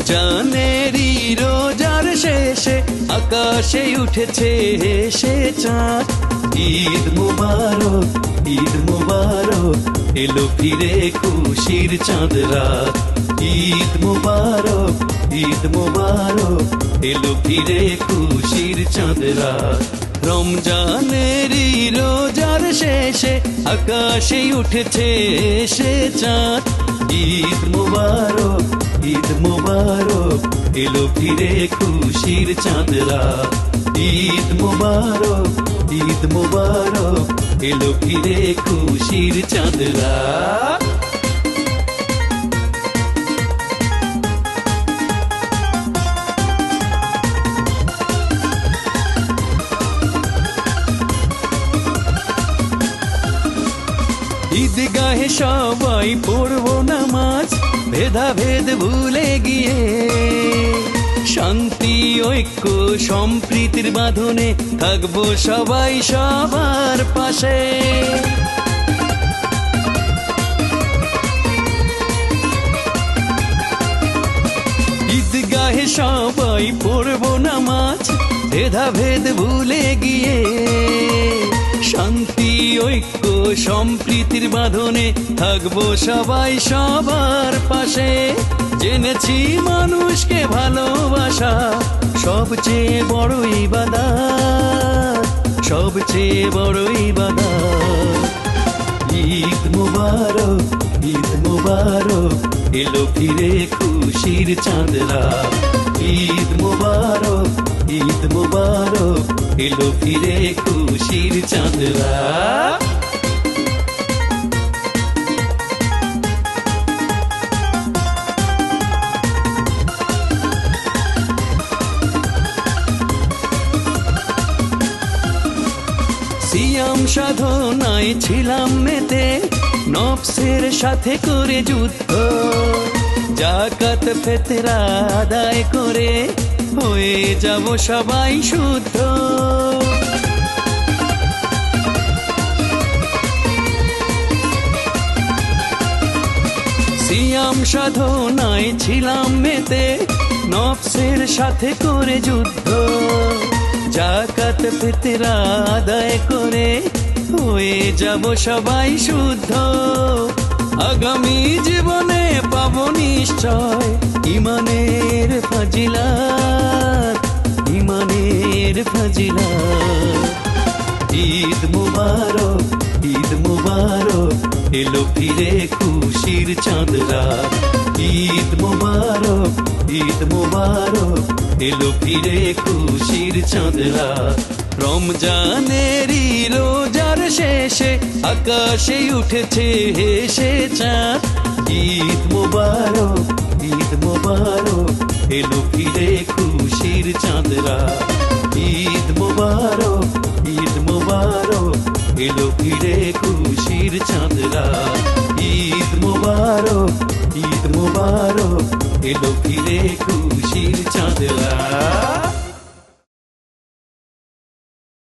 রমজানেরই রোজার শেষে আকাশে উঠেছে হেসে চাঁদ। ঈদ মুবারক, ঈদ মুবারক, এলো ফিরে খুশির চাঁদ রাত। ঈদ মুবারক, ঈদ মুবারক, এলো ফিরে খুশির চাঁদ রাত। রমজানেরই রোজার শেষে আকাশে উঠেছে হেসে চাঁদ। ঈদ মুবারক, ঈদ মুবারক, এলো ফিরে খুশির চাঁদ রাত। ঈদ মুবারক, ঈদ মুবারক, এলো ফিরে খুশির চাঁদ রাত। ঈদগাহে সবাই পড়বো নামাজ, ভেদাভেদ ভুলে গিয়ে। শান্তি ঐক্য সম্প্রীতির বাঁধনে থাকবো সবাই সবার পাশে। ঈদগাহে সবাই পড়বো নামাজ, ভেদাভেদ ভুলে গিয়ে। শান্তি ঐক্য সম্প্রীতির বাঁধনে থাকবো সবাই সবার পাশে। জেনেছি মানুষকে ভালোবাসা সবচেয়ে বড় ইবাদত, সবচেয়ে বড় ইবাদত। ঈদ মুবারক, ঈদ মুবারক, এলো ফিরে খুশির চাঁদ রাত। ঈদ মুবারক, ঈদ মুবারক, এলো ফিরে খুশির চাঁদ রাত। সিয়াম সাধনায় ছিলাম মেতে, নফসের সাথে করে যুদ্ধ। যাকাত ফিতরা আদায় করে হয়ে যাব সবাই শুদ্ধ। সিয়াম সাধনায় ছিলাম মেতে, নফসের সাথে করে যুদ্ধ। যাকাত ফিতরা আদায় করে হয়ে যাব সবাই শুদ্ধ। আগামী জীবনে পাবো নিশ্চয় ইমানের ফাজিলাত, ইমানের ফাজিলাত। ঈদ মুবারক, ঈদ মুবারক, এলো ফিরে খুশির চাঁদ রাত। ঈদ মুবারক, ঈদ মুবারক, এলো ফিরে খুশির চাঁদ রাত। রমজানেরই রোজার শেষে আকাশে উঠেছে হেসে চাঁদ। ঈদ মুবারক, ঈদ মুবারক, এলো ফিরে খুশির চাঁদ রাত। ঈদ মুবারক, ঈদ মুবারক, এলো ফিরে খুশির চাঁদ রাত। ঈদ মুবারক, ঈদ মুবারক, এলো ফিরে খুশির চাঁদ রাত।